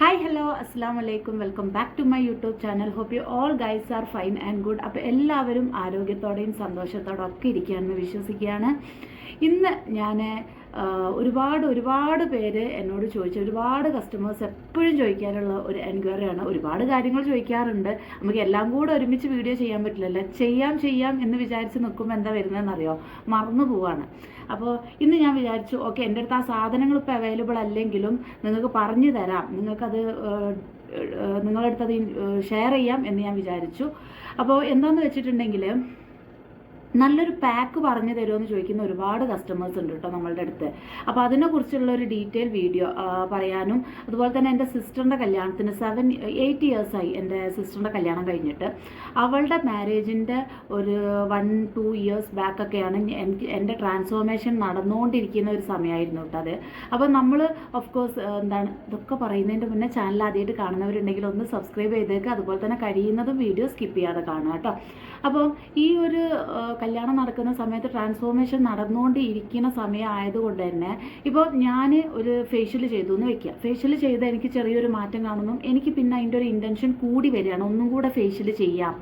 Hi, hello, assalamu alaikum. Welcome back to my YouTube channel. Hope you all guys are fine and good. അപ്പോൾ എല്ലാവരും ആരോഗ്യത്തോടെയും സന്തോഷത്തോടെ ഒക്കെ ഇരിക്കുകയാണെന്ന് വിശ്വസിക്കുകയാണ്. ഇന്ന് ഞാൻ ഒരുപാട് പേര് എന്നോട് ചോദിച്ച ഒരുപാട് കസ്റ്റമേഴ്സ് എപ്പോഴും ചോദിക്കാറുള്ള ഒരു എൻക്വയറിയാണ്. ഒരുപാട് കാര്യങ്ങൾ ചോദിക്കാറുണ്ട്. നമുക്ക് എല്ലാം കൂടെ ഒരുമിച്ച് വീഡിയോ ചെയ്യാൻ പറ്റില്ലല്ലോ. ചെയ്യാം എന്ന് വിചാരിച്ച് നിൽക്കുമ്പോൾ എന്താ വരുന്നതെന്നറിയോ, മറന്നു പോവാണ്. അപ്പോൾ ഇന്ന് ഞാൻ വിചാരിച്ചു, ഓക്കെ, എൻ്റെ അടുത്ത് ആ സാധനങ്ങൾ ഇപ്പോൾ അവൈലബിൾ അല്ലെങ്കിലും നിങ്ങൾക്ക് പറഞ്ഞു തരാം, നിങ്ങൾക്കത് നിങ്ങളുടെ അടുത്ത് അത് ഷെയർ ചെയ്യാം എന്ന് ഞാൻ വിചാരിച്ചു. അപ്പോൾ എന്താണെന്ന് വെച്ചിട്ടുണ്ടെങ്കിൽ, നല്ലൊരു പാക്ക് പറഞ്ഞു തരുമെന്ന് ചോദിക്കുന്ന ഒരുപാട് കസ്റ്റമേഴ്സ് ഉണ്ട് കേട്ടോ നമ്മളുടെ അടുത്ത്. അപ്പോൾ അതിനെക്കുറിച്ചുള്ള ഒരു ഡീറ്റെയിൽ വീഡിയോ പറയാനും, അതുപോലെ തന്നെ എൻ്റെ സിസ്റ്ററിൻ്റെ കല്യാണത്തിന് 8 ഇയേഴ്സായി എൻ്റെ സിസ്റ്ററിൻ്റെ കല്യാണം കഴിഞ്ഞിട്ട്. അവളുടെ മാരേജിൻ്റെ ഒരു 1-2 ഇയേഴ്സ് ബാക്കൊക്കെയാണ് എൻ്റെ ട്രാൻസ്ഫോർമേഷൻ നടന്നുകൊണ്ടിരിക്കുന്ന ഒരു സമയമായിരുന്നു കേട്ടോ അത്. അപ്പോൾ നമ്മൾ ഓഫ് കോഴ്സ് ഇതൊക്കെ പറയുന്നതിൻ്റെ മുന്നേ ചാനൽ ആദ്യമായിട്ട് കാണുന്നവരുണ്ടെങ്കിൽ ഒന്ന് സബ്സ്ക്രൈബ് ചെയ്തേക്കുക. അതുപോലെ തന്നെ കഴിയുന്നതും വീഡിയോ സ്കിപ്പ് ചെയ്യാതെ കാണുക കേട്ടോ. അപ്പോൾ ഈ ഒരു കല്യാണം നടക്കുന്ന സമയത്ത് ട്രാൻസ്ഫോർമേഷൻ നടന്നുകൊണ്ടിരിക്കുന്ന സമയം ആയതുകൊണ്ട് തന്നെ ഇപ്പോൾ ഞാൻ ഒരു ഫേഷ്യൽ ചെയ്തു എന്ന് വെക്കുക. ഫേഷ്യൽ ചെയ്ത് എനിക്ക് ചെറിയൊരു മാറ്റം കാണുന്നു. എനിക്ക് പിന്നെ അതിൻ്റെ ഒരു ഇൻറ്റൻഷൻ കൂടി വരികയാണ്, ഒന്നും കൂടെ ഫേഷ്യൽ ചെയ്യാം,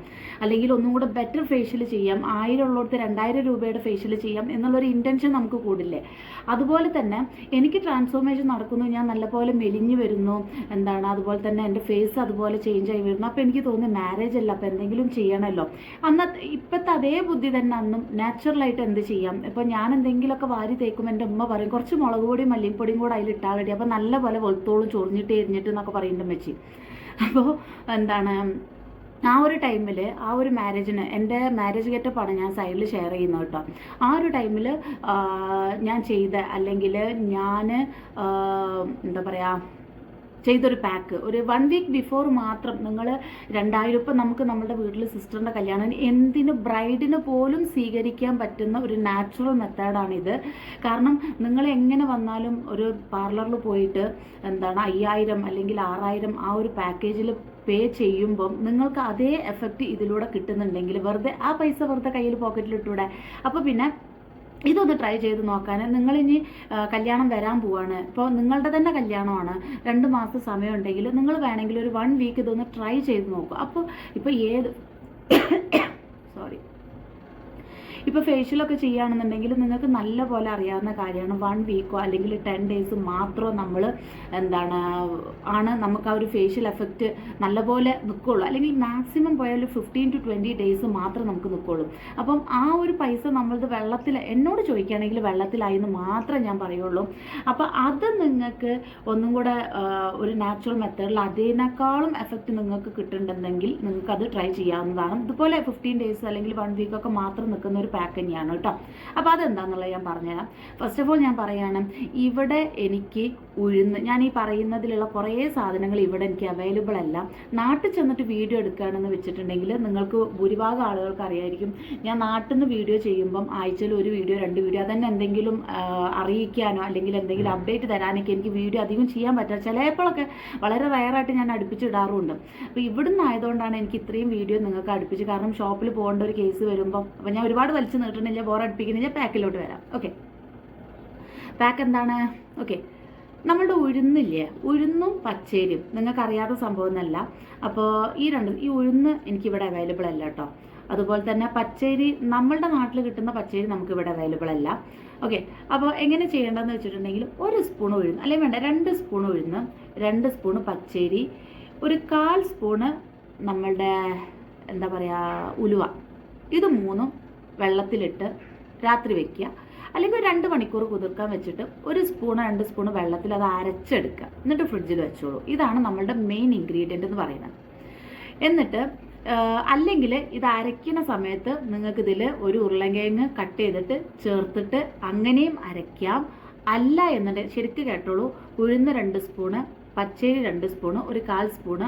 അല്ലെങ്കിൽ ഒന്നും കൂടെ ബെറ്റർ ഫേഷ്യൽ ചെയ്യാം, 1000 ഉള്ളിടത്ത് 2000 രൂപയുടെ ഫേഷ്യൽ ചെയ്യാം എന്നുള്ളൊരു ഇൻറ്റൻഷൻ നമുക്ക് കൂടില്ലേ. അതുപോലെ തന്നെ എനിക്ക് ട്രാൻസ്ഫോർമേഷൻ നടക്കുന്നു, ഞാൻ നല്ലപോലെ മെലിഞ്ഞു വരുന്നു, അതുപോലെ തന്നെ എൻ്റെ ഫേസ് അതുപോലെ ചേഞ്ച് ആയി വരുന്നു. അപ്പോൾ എനിക്ക് തോന്നുന്നു മാരേജ് അല്ല, അപ്പോൾ എന്തെങ്കിലും ചെയ്യണമല്ലോ. ഇപ്പോഴത്തെ അതേ ബുദ്ധി തന്നെ അന്നും നാച്ചുറലായിട്ട് എന്ത് ചെയ്യാം. ഇപ്പോൾ ഞാൻ എന്തെങ്കിലുമൊക്കെ വാരി തേക്കും, എൻ്റെ ഉമ്മ പറയും കുറച്ച് മുളക് പൊടിയും മല്ലിപ്പൊടിയും കൂടെ അതിൽ ഇട്ടാളടി, അപ്പോൾ നല്ല പോലെ വെളുത്തോളും ചൊറിഞ്ഞിട്ട് എരിഞ്ഞിട്ട് എന്നൊക്കെ പറയുന്നുണ്ട് മെച്ചി. അപ്പോൾ ആ ഒരു ടൈമിൽ, ആ ഒരു മാരേജിന്, എൻ്റെ മാരേജ് ഗെറ്റപ്പാണ് ഞാൻ സൈഡിൽ ഷെയർ ചെയ്യുന്നത് കേട്ടോ. ആ ഒരു ടൈമിൽ ഞാൻ ചെയ്ത, അല്ലെങ്കിൽ ഞാൻ ചെയ്തൊരു പാക്ക് ഒരു 1 വീക്ക് ബിഫോർ മാത്രം നിങ്ങൾ 2000 ഇപ്പം നമുക്ക് നമ്മുടെ വീട്ടിൽ സിസ്റ്ററിൻ്റെ കല്യാണം എന്തിന് ബ്രൈഡിന് പോലും സ്വീകരിക്കാൻ പറ്റുന്ന ഒരു നാച്ചുറൽ മെത്തേഡാണിത്. കാരണം നിങ്ങൾ എങ്ങനെ വന്നാലും ഒരു പാർലറിൽ പോയിട്ട് 5000 അല്ലെങ്കിൽ 6000 ആ ഒരു പാക്കേജിൽ പേ ചെയ്യുമ്പം നിങ്ങൾക്ക് അതേ എഫക്റ്റ് ഇതിലൂടെ കിട്ടുന്നുണ്ടെങ്കിൽ വെറുതെ ആ പൈസ വെറുതെ കയ്യിൽ പോക്കറ്റിലിട്ടൂടെ. അപ്പോൾ പിന്നെ ഇതൊന്ന് ട്രൈ ചെയ്ത് നോക്കാൻ. നിങ്ങളിനി കല്യാണം വരാൻ പോവാണ്, ഇപ്പോൾ നിങ്ങളുടെ തന്നെ കല്യാണമാണ്, 2 മാസം സമയമുണ്ടെങ്കിൽ നിങ്ങൾ വേണമെങ്കിൽ ഒരു 1 വീക്ക് ഇതൊന്ന് ട്രൈ ചെയ്ത് നോക്കുക. അപ്പോൾ ഇപ്പോൾ ഇപ്പോൾ ഫേഷ്യലൊക്കെ ചെയ്യുകയാണെന്നുണ്ടെങ്കിൽ നിങ്ങൾക്ക് നല്ല പോലെ അറിയാവുന്ന കാര്യമാണ്, 1 വീക്കോ അല്ലെങ്കിൽ 10 ഡേയ്സ് മാത്രം നമ്മൾ നമുക്ക് ആ ഒരു ഫേഷ്യൽ എഫക്റ്റ് നല്ലപോലെ നിൽക്കുള്ളൂ. അല്ലെങ്കിൽ മാക്സിമം പോയാൽ 15 to 20 ഡേയ്സ് മാത്രം നമുക്ക് നിൽക്കുള്ളൂ. അപ്പം ആ ഒരു പൈസ നമ്മളത് വെള്ളത്തിൽ, എന്നോട് ചോദിക്കുകയാണെങ്കിൽ വെള്ളത്തിലായി എന്ന് മാത്രമേ ഞാൻ പറയുള്ളൂ. അപ്പോൾ അത് നിങ്ങൾക്ക് ഒന്നും കൂടെ ഒരു നാച്ചുറൽ മെത്തേഡിൽ അതിനേക്കാളും എഫക്റ്റ് നിങ്ങൾക്ക് കിട്ടുന്നുണ്ടെങ്കിൽ നിങ്ങൾക്കത് ട്രൈ ചെയ്യാവുന്നതാണ്. ഇതുപോലെ 15 ഡേയ്സ് അല്ലെങ്കിൽ 1 വീക്കൊക്കെ മാത്രം നിൽക്കുന്ന ഒരു പാക്ക് തന്നെയാണ് കേട്ടോ. അപ്പോൾ അതെന്താണെന്നുള്ളത് ഞാൻ പറഞ്ഞുതരാം. ഫസ്റ്റ് ഓഫ് ഓൾ ഞാൻ പറയുകയാണ്, ഇവിടെ എനിക്ക് ഉഴുന്ന്, ഞാൻ ഈ പറയുന്നതിലുള്ള കുറേ സാധനങ്ങൾ ഇവിടെ എനിക്ക് അവൈലബിൾ അല്ല. നാട്ടിൽ ചെന്നിട്ട് വീഡിയോ എടുക്കുകയാണെന്ന് വെച്ചിട്ടുണ്ടെങ്കിൽ നിങ്ങൾക്ക് ഭൂരിഭാഗം ആളുകൾക്ക് അറിയായിരിക്കും, ഞാൻ നാട്ടിൽ നിന്ന് വീഡിയോ ചെയ്യുമ്പം ആഴ്ചയിൽ 1 വീഡിയോ 2 വീഡിയോ അതന്നെ എന്തെങ്കിലും അറിയിക്കാനോ അല്ലെങ്കിൽ എന്തെങ്കിലും അപ്ഡേറ്റ് തരാനൊക്കെ എനിക്ക് വീഡിയോ അധികം ചെയ്യാൻ പറ്റില്ല. ചിലപ്പോഴൊക്കെ വളരെ റയറായിട്ട് ഞാൻ അടുപ്പിച്ചിടാറുമുണ്ട്. അപ്പോൾ ഇവിടുന്ന് ആയതുകൊണ്ടാണ് എനിക്ക് ഇത്രയും വീഡിയോ നിങ്ങൾക്ക് അടുപ്പിച്ച്, കാരണം ഷോപ്പിൽ പോകേണ്ട ഒരു കേസ് വരുമ്പം അപ്പോൾ ഞാൻ ഒരുപാട് വലിച്ചു നീട്ടുന്നില്ല, ബോറടിപ്പിക്കുന്നില്ല, പാക്കിലോട്ട് വരാം. ഓക്കെ, പാക്ക് എന്താണ്? ഓക്കെ, നമ്മളുടെ ഉഴുന്നില്ലേ, ഉഴുന്നും പച്ചരിയും നിങ്ങൾക്കറിയാത്ത സംഭവമൊന്നുമല്ല. അപ്പോൾ ഈ ഉഴുന്ന് എനിക്കിവിടെ അവൈലബിൾ അല്ല കേട്ടോ. അതുപോലെ തന്നെ പച്ചരി, നമ്മളുടെ നാട്ടിൽ കിട്ടുന്ന പച്ചരി നമുക്കിവിടെ അവൈലബിൾ അല്ല. ഓക്കെ, അപ്പോൾ എങ്ങനെ ചെയ്യേണ്ടതെന്ന് വെച്ചിട്ടുണ്ടെങ്കിൽ 1 സ്പൂൺ ഉഴുന്ന്, അല്ലെങ്കിൽ വേണ്ട 2 സ്പൂൺ ഉഴുന്ന്, 2 സ്പൂൺ പച്ചരി, ഒരു 1/4 സ്പൂണ് നമ്മളുടെ ഉലുവ, ഇത് 3 വെള്ളത്തിലിട്ട് രാത്രി വെക്കുക. അല്ലെങ്കിൽ 2 മണിക്കൂർ കുതിർക്കാൻ വെച്ചിട്ട് 1 സ്പൂൺ 2 സ്പൂൺ വെള്ളത്തിൽ അത് അരച്ചെടുക്കുക. എന്നിട്ട് ഫ്രിഡ്ജിൽ വെച്ചോളൂ. ഇതാണ് നമ്മളുടെ മെയിൻ ഇൻഗ്രീഡിയൻ്റ് എന്ന് പറയുന്നത്. എന്നിട്ട് അല്ലെങ്കിൽ ഇത് അരയ്ക്കുന്ന സമയത്ത് നിങ്ങൾക്കിതിൽ ഒരു ഉരുളൻകിഴങ്ങ് കട്ട് ചെയ്തിട്ട് ചേർത്തിട്ട് അങ്ങനെയും അരയ്ക്കാം. അല്ല എന്നുണ്ടെങ്കിൽ ശരിക്കും കേട്ടോളൂ, ഉഴുന്ന് 2 സ്പൂണ്, പച്ചരി 2 സ്പൂണ്, ഒരു 1/4 സ്പൂണ്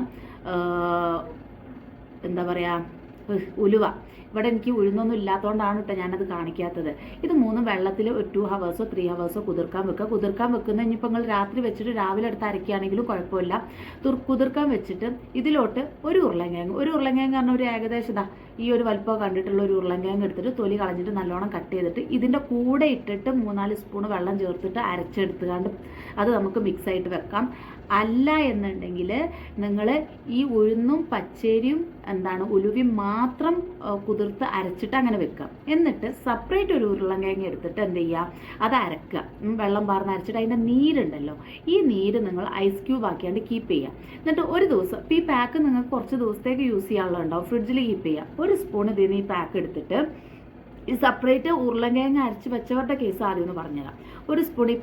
ഉലുവ. ഇവിടെ എനിക്ക് ഉഴുന്നൊന്നും ഇല്ലാത്തതുകൊണ്ടാണ് കേട്ടോ ഞാനത് കാണിക്കാത്തത്. ഇത് 3 വെള്ളത്തിൽ ഒരു 2 ഹവേഴ്സോ 3 ഹവേഴ്സോ കുതിർക്കാൻ വെക്കുക. കുതിർക്കാൻ വെക്കുന്ന ഇനിയിപ്പോൾ നിങ്ങൾ രാത്രി വെച്ചിട്ട് രാവിലെ എടുത്ത് അരയ്ക്കുകയാണെങ്കിലും കുഴപ്പമില്ല. കുതിർക്കാൻ വെച്ചിട്ട് ഇതിലോട്ട് ഒരു ഉരുളൻകിഴങ്ങ് പറഞ്ഞാൽ ഒരു ഏകദേശം ഈ ഒരു വലുപ്പം കണ്ടിട്ടുള്ള ഒരു ഉരുളൻകിഴങ്ങ് എടുത്തിട്ട് തൊലി കളഞ്ഞിട്ട് നല്ലോണം കട്ട് ചെയ്തിട്ട് ഇതിൻ്റെ കൂടെ ഇട്ടിട്ട് 3-4 സ്പൂൺ വെള്ളം ചേർത്തിട്ട് അരച്ചെടുത്തുകൊണ്ട് അത് നമുക്ക് മിക്സ് ആയിട്ട് വെക്കാം. അല്ല എന്നുണ്ടെങ്കിൽ നിങ്ങൾ ഈ ഉഴുന്നും പച്ചരിയും ഉലുവയും മാത്രം കുതിർത്ത് അരച്ചിട്ട് അങ്ങനെ വെക്കുക. എന്നിട്ട് സെപ്പറേറ്റ് ഒരു ഉരുളൻകിഴങ്ങ് എടുത്തിട്ട് എന്ത് ചെയ്യുക, അത് അരക്കുക. വെള്ളം പാർന്ന് അരച്ചിട്ട് അതിൻ്റെ നീരുണ്ടല്ലോ, ഈ നീര് നിങ്ങൾ ഐസ് ക്യൂബ് ആക്കിയാണ്ട് കീപ്പ് ചെയ്യുക. എന്നിട്ട് ഒരു ദിവസം ഇപ്പോൾ ഈ പാക്ക് നിങ്ങൾക്ക് കുറച്ച് ദിവസത്തേക്ക് യൂസ് ചെയ്യാനുള്ളതുണ്ടാവും, ഫ്രിഡ്ജിൽ കീപ്പ് ചെയ്യുക. ഒരു സ്പൂൺ ഇതിന് ഈ പാക്ക് എടുത്തിട്ട് ഈ സെപ്പറേറ്റ് ഉരുളൻകിഴങ്ങ് അരച്ച് വെച്ചവരുടെ കേസ് ആദ്യം ഒന്ന് പറഞ്ഞുതരാം. ഒരു സ്പൂൺ ഈ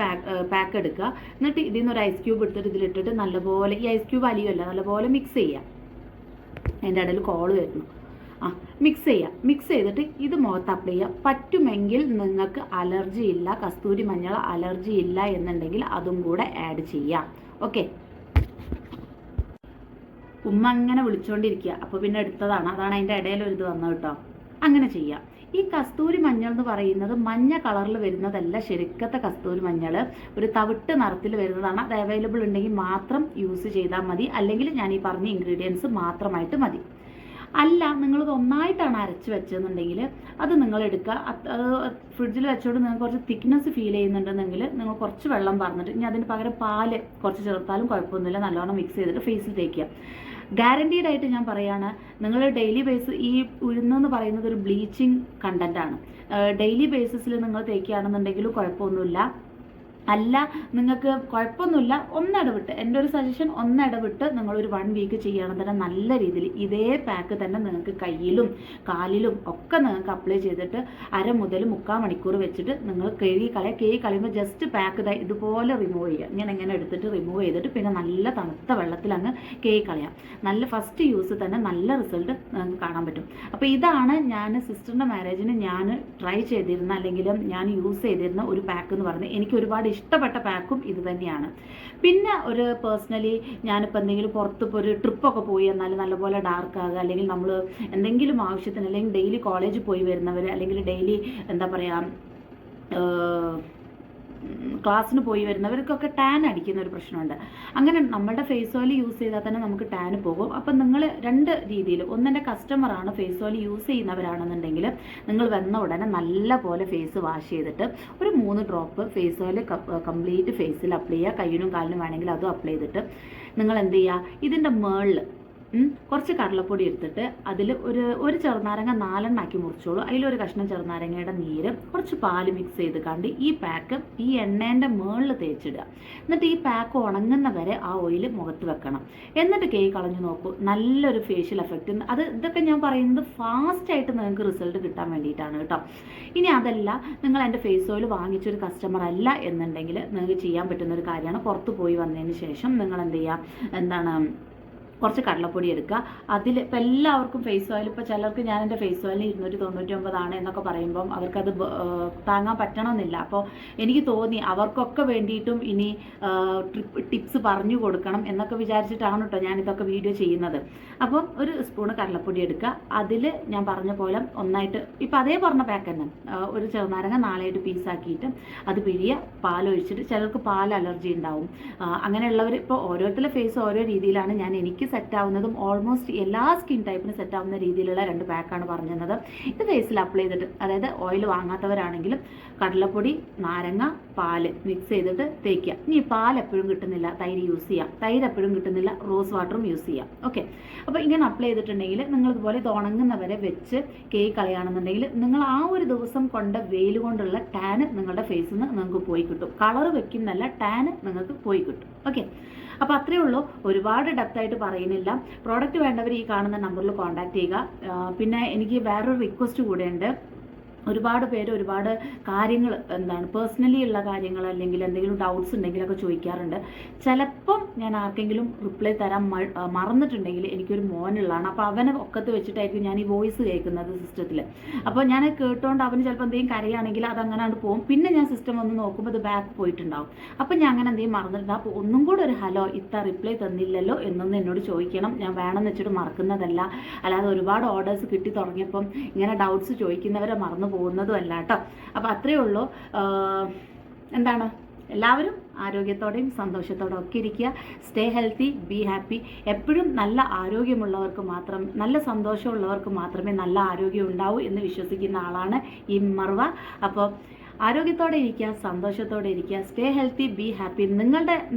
പാക്ക് എടുക്കുക. എന്നിട്ട് ഇതിൽ നിന്ന് ഒരു ഐസ് ക്യൂബ് എടുത്തിട്ട് ഇതിലിട്ടിട്ട് നല്ലപോലെ, ഈ ഐസ് ക്യൂബ് അലിയല്ല, നല്ലപോലെ മിക്സ് ചെയ്യുക. അതിൻ്റെ ഇടയിൽ കോള് വരുന്നു. മിക്സ് ചെയ്യുക. മിക്സ് ചെയ്തിട്ട് ഇത് മുഖത്ത് അപ്ലൈ ചെയ്യുക. പറ്റുമെങ്കിൽ നിങ്ങൾക്ക് അലർജി ഇല്ല, കസ്തൂരി മഞ്ഞൾ അലർജി ഇല്ല എന്നുണ്ടെങ്കിൽ അതും കൂടെ ആഡ് ചെയ്യാം. ഓക്കെ. ഉമ്മ അങ്ങനെ വിളിച്ചുകൊണ്ടിരിക്കുക, അപ്പോൾ പിന്നെ എടുത്തതാണ്, അതാണ് അതിൻ്റെ ഇടയിൽ ഒരു ഇത് വന്നത് കേട്ടോ. അങ്ങനെ ചെയ്യാം. ഈ കസ്തൂരി മഞ്ഞൾ എന്ന് പറയുന്നത് മഞ്ഞ കളറിൽ വരുന്നതല്ല, ശരിക്കത്തെ കസ്തൂരി മഞ്ഞൾ ഒരു തവിട്ട് നിറത്തിൽ വരുന്നതാണ്. അത് അവൈലബിൾ ഉണ്ടെങ്കിൽ മാത്രം യൂസ് ചെയ്താൽ മതി, അല്ലെങ്കിൽ ഞാൻ ഈ പറഞ്ഞ ഇൻഗ്രീഡിയൻസ് മാത്രമായിട്ട് മതി. അല്ല, നിങ്ങളിത് ഒന്നായിട്ടാണ് അരച്ച് വെച്ചതെന്നുണ്ടെങ്കിൽ അത് നിങ്ങൾ എടുക്കുക. ഫ്രിഡ്ജിൽ വെച്ചുകൊണ്ട് നിങ്ങൾക്ക് കുറച്ച് തിക്നെസ് ഫീൽ ചെയ്യുന്നുണ്ടെങ്കിൽ നിങ്ങൾ കുറച്ച് വെള്ളം പറഞ്ഞിട്ട് ഇനി അതിന് പകരം പാല് കുറച്ച് ചേർത്താലും കുഴപ്പമൊന്നുമില്ല, നല്ലോണം മിക്സ് ചെയ്തിട്ട് ഫേസിൽ തേക്കുക. ഗ്യാരണ്ടീഡ് ആയിട്ട് ഞാൻ പറയാണ്, നിങ്ങൾ ഡെയിലി ബേസ് ഈ ഉഴുന്നെന്ന് പറയുന്നത് ഒരു ബ്ലീച്ചിങ് കണ്ടൻ്റാണ്. ഡെയിലി ബേസിസിൽ നിങ്ങൾ തേക്കുകയാണെന്നുണ്ടെങ്കിലും കുഴപ്പമൊന്നുമില്ല. അല്ല, നിങ്ങൾക്ക് കുഴപ്പമൊന്നുമില്ല, ഒന്നിടവിട്ട്, എൻ്റെ ഒരു സജഷൻ, ഒന്നിടവിട്ട് നിങ്ങളൊരു 1 വീക്ക് ചെയ്യുകയാണെങ്കിൽ തന്നെ നല്ല രീതിയിൽ ഇതേ പാക്ക് തന്നെ നിങ്ങൾക്ക് കയ്യിലും കാലിലും ഒക്കെ നിങ്ങൾക്ക് അപ്ലൈ ചെയ്തിട്ട് 1/2 മുതൽ 3/4 മണിക്കൂർ വെച്ചിട്ട് നിങ്ങൾ കഴുകി കളയുമ്പോൾ ജസ്റ്റ് പാക്ക് ഇതുപോലെ റിമൂവ് ചെയ്യുക. ഇങ്ങനെ എടുത്തിട്ട് റിമൂവ് ചെയ്തിട്ട് പിന്നെ നല്ല തണുത്ത വെള്ളത്തിൽ അങ്ങ് കഴുകി കളയാം. നല്ല ഫസ്റ്റ് യൂസ് തന്നെ നല്ല റിസൾട്ട് നിങ്ങൾക്ക് കാണാൻ പറ്റും. അപ്പോൾ ഇതാണ് ഞാൻ സിസ്റ്ററിൻ്റെ മാരേജിന് ഞാൻ ട്രൈ ചെയ്തിരുന്ന, അല്ലെങ്കിൽ ഞാൻ യൂസ് ചെയ്തിരുന്ന ഒരു പാക്ക് എന്ന് പറയുന്നത്. എനിക്ക് ഒരുപാട് ഇഷ്ടപ്പെട്ട പാക്കും ഇത് തന്നെയാണ്. പിന്നെ ഒരു പേഴ്സണലി ഞാനിപ്പോൾ എന്തെങ്കിലും പുറത്തിപ്പോൾ ഒരു ട്രിപ്പൊക്കെ പോയി എന്നാൽ നല്ലപോലെ ഡാർക്ക് ആകുക, അല്ലെങ്കിൽ നമ്മൾ എന്തെങ്കിലും ആവശ്യത്തിന്, അല്ലെങ്കിൽ ഡെയിലി കോളേജിൽ പോയി വരുന്നവർ, അല്ലെങ്കിൽ ഡെയിലി എന്താ പറയുക ക്ലാസ്സിന് പോയി വരുന്നവർക്കൊക്കെ ടാൻ അടിക്കുന്ന ഒരു പ്രശ്നമുണ്ട്. അങ്ങനെ നമ്മളുടെ ഫേസ് ഓയിൽ യൂസ് ചെയ്താൽ തന്നെ നമുക്ക് ടാൻ പോകും. അപ്പം നിങ്ങൾ 2 രീതിയിൽ, ഒന്നെൻ്റെ കസ്റ്റമറാണ് ഫേസ് ഓയിൽ യൂസ് ചെയ്യുന്നവരാണെന്നുണ്ടെങ്കിൽ നിങ്ങൾ വന്ന ഉടനെ നല്ല പോലെ ഫേസ് വാഷ് ചെയ്തിട്ട് ഒരു 3 ഡ്രോപ്പ് ഫേസ് ഓയിൽ കംപ്ലീറ്റ് ഫേസിൽ അപ്ലൈ ചെയ്യുക. കയ്യിനും കാലിനും വേണമെങ്കിൽ അതും അപ്ലൈ ചെയ്തിട്ട് നിങ്ങൾ എന്ത് ചെയ്യുക, ഇതിൻ്റെ മേളിൽ കുറച്ച് കടലപ്പൊടി എടുത്തിട്ട് അതിൽ ഒരു ചെറുനാരങ്ങ 4 ആക്കി മുറിച്ചോളൂ. അതിലൊരു കഷ്ണം ചെറുനാരങ്ങയുടെ നീര്, കുറച്ച് പാല് മിക്സ് ചെയ്ത് കണ്ട് ഈ പാക്ക് ഈ എണ്ണേൻ്റെ മുകളിൽ തേച്ചിടുക. എന്നിട്ട് ഈ പാക്ക് ഉണങ്ങുന്ന വരെ ആ ഓയിൽ മുഖത്ത് വെക്കണം. എന്നിട്ട് കേക്ക് കളഞ്ഞു നോക്കൂ, നല്ലൊരു ഫേഷ്യൽ എഫക്റ്റ്. ഇതൊക്കെ ഞാൻ പറയുന്നത് ഫാസ്റ്റായിട്ട് നിങ്ങൾക്ക് റിസൾട്ട് കിട്ടാൻ വേണ്ടിയിട്ടാണ് കേട്ടോ. ഇനി അതല്ല, നിങ്ങൾ എൻ്റെ ഫേസ് ഓയിൽ വാങ്ങിച്ചൊരു കസ്റ്റമർ അല്ല എന്നുണ്ടെങ്കിൽ നിങ്ങൾക്ക് ചെയ്യാൻ പറ്റുന്ന ഒരു കാര്യമാണ്, പുറത്ത് പോയി വന്നതിന് ശേഷം നിങ്ങൾ എന്ത് ചെയ്യുക, കുറച്ച് കടലപ്പൊടി എടുക്കുക. അതിൽ ഇപ്പോൾ എല്ലാവർക്കും ഫേസ് ഓയിൽ, ഇപ്പോൾ ചിലർക്ക് ഞാൻ എൻ്റെ ഫേസ് ഓയിലിന് 299 എന്നൊക്കെ പറയുമ്പം അവർക്കത് താങ്ങാൻ പറ്റണമെന്നില്ല. അപ്പോൾ എനിക്ക് തോന്നി അവർക്കൊക്കെ വേണ്ടിയിട്ടും ഇനി ടിപ്സ് പറഞ്ഞു കൊടുക്കണം എന്നൊക്കെ വിചാരിച്ചിട്ടാണ് കേട്ടോ ഞാനിതൊക്കെ വീഡിയോ ചെയ്യുന്നത്. അപ്പം ഒരു സ്പൂണ് കടലപ്പൊടി എടുക്കുക. അതിൽ ഞാൻ പറഞ്ഞ പോലെ ഒന്നായിട്ട്, ഇപ്പോൾ അതേ പറഞ്ഞ പാക്ക് തന്നെ, ഒരു ചെറുനാരങ്ങ 4 പീസാക്കിയിട്ട് അത് പിഴിയുക. പാലൊഴിച്ചിട്ട്, ചിലർക്ക് പാൽ അലർജി ഉണ്ടാവും, അങ്ങനെയുള്ളവർ ഇപ്പോൾ ഓരോരുത്തരുടെ ഫേസ് ഓരോ രീതിയിലാണ്. ഞാൻ എനിക്ക് സെറ്റ് ആവുന്നതും ഓൾമോസ്റ്റ് എല്ലാ സ്കിൻ ടൈപ്പിന് സെറ്റ് ആവുന്ന രീതിയിലുള്ള 2 പാക്കാണ് പറഞ്ഞത്. ഇത് ഫേസിൽ അപ്ലൈ ചെയ്തിട്ട്, അതായത് ഓയിൽ വാങ്ങാത്തവരാണെങ്കിലും കടലപ്പൊടി, നാരങ്ങ, പാല് മിക്സ് ചെയ്തിട്ട് തേക്കുക. ഇനി പാൽ എപ്പോഴും കിട്ടുന്നില്ല, തൈര് യൂസ് ചെയ്യാം. തൈര് എപ്പോഴും കിട്ടുന്നില്ല, റോസ് വാട്ടറും യൂസ് ചെയ്യാം. ഓക്കെ. അപ്പോൾ ഇങ്ങനെ അപ്ലൈ ചെയ്തിട്ടുണ്ടെങ്കിൽ നിങ്ങൾ ഇതുപോലെ ഇത് ഉണങ്ങുന്നവരെ വെച്ച് കേക്ക് കളയാണെന്നുണ്ടെങ്കിൽ നിങ്ങൾ ആ ഒരു ദിവസം കൊണ്ട വെയിൽ കൊണ്ടുള്ള ടാന് നിങ്ങളുടെ ഫേസിൽ നിന്ന് നിങ്ങൾക്ക് പോയി കിട്ടും. കളർ വെക്കുന്നല്ല, ടാന് നിങ്ങൾക്ക് പോയി കിട്ടും. ഓക്കെ. അപ്പോൾ അത്രയേ ഉള്ളൂ, ഒരുപാട് ഡെപ്തായിട്ട് പറയുന്നില്ല. പ്രോഡക്റ്റ് വേണ്ടവർ ഈ കാണുന്ന നമ്പറിൽ കോൺടാക്ട് ചെയ്യുക. പിന്നെ എനിക്ക് വേറൊരു റിക്വസ്റ്റ് കൂടെ ഉണ്ട്. ഒരുപാട് പേര് ഒരുപാട് കാര്യങ്ങൾ പേഴ്സണലി ഉള്ള കാര്യങ്ങൾ അല്ലെങ്കിൽ എന്തെങ്കിലും ഡൗട്ട്സ് ഉണ്ടെങ്കിലൊക്കെ ചോദിക്കാറുണ്ട്. ചിലപ്പം ഞാൻ ആർക്കെങ്കിലും റിപ്ലൈ തരാൻ മറന്നിട്ടുണ്ടെങ്കിൽ, എനിക്കൊരു മോനുള്ളതാണ്, അപ്പോൾ അവനെ ഒക്കത്ത് വെച്ചിട്ടായിരിക്കും ഞാൻ ഈ വോയിസ് കേൾക്കുന്നത് സിസ്റ്റത്തിൽ. അപ്പോൾ ഞാൻ കേട്ടോണ്ട് അവന് ചിലപ്പോൾ എന്തെങ്കിലും കരയാണെങ്കിൽ അതങ്ങനെ പോകും. പിന്നെ ഞാൻ സിസ്റ്റം ഒന്ന് നോക്കുമ്പോൾ അത് ബാക്ക് പോയിട്ടുണ്ടാവും. അപ്പം ഞാൻ അങ്ങനെ എന്തെങ്കിലും മറന്നിട്ടുണ്ട്. അപ്പോൾ ഒന്നും കൂടെ ഒരു ഹലോ, ഇത്ര റിപ്ലൈ തന്നില്ലല്ലോ എന്നൊന്ന് എന്നോട് ചോദിക്കണം. ഞാൻ വേണമെന്ന് വെച്ചിട്ട് മറക്കുന്നതല്ല, അല്ലാതെ ഒരുപാട് ഓർഡേഴ്സ് കിട്ടി തുടങ്ങിയപ്പം ഇങ്ങനെ ഡൗട്ട്സ് ചോദിക്കുന്നവരെ മറന്നു പോകുന്നതുമല്ല കേട്ടോ. അപ്പോൾ അത്രയേ ഉള്ളൂ. എല്ലാവരും ആരോഗ്യത്തോടെയും സന്തോഷത്തോടെയും ഒക്കെ ഇരിക്കുക. Stay healthy, be happy. എപ്പോഴും നല്ല ആരോഗ്യമുള്ളവർക്ക് മാത്രം, നല്ല സന്തോഷമുള്ളവർക്ക് മാത്രമേ നല്ല ആരോഗ്യം ഉണ്ടാവൂ എന്ന് വിശ്വസിക്കുന്ന ആളാണ് ഈ മർവ. അപ്പോൾ ആരോഗ്യത്തോടെ ഇരിക്കുക, സന്തോഷത്തോടെ ഇരിക്കുക, സ്റ്റേ ഹെൽത്തി, ബി ഹാപ്പി.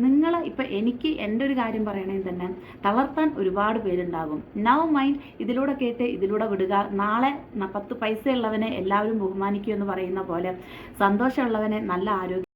നിങ്ങൾ ഇപ്പം എനിക്ക് എൻ്റെ ഒരു കാര്യം പറയണമെങ്കിൽ തന്നെ തളർത്താൻ ഒരുപാട് പേരുണ്ടാകും. നൗ മൈൻഡ്, ഇതിലൂടെ കേട്ട് ഇതിലൂടെ വിടുക. നാളെ 10 പൈസ ഉള്ളവനെ എല്ലാവരും ബഹുമാനിക്കൂ എന്ന് പറയുന്ന പോലെ സന്തോഷമുള്ളവനെ, നല്ല ആരോഗ്യം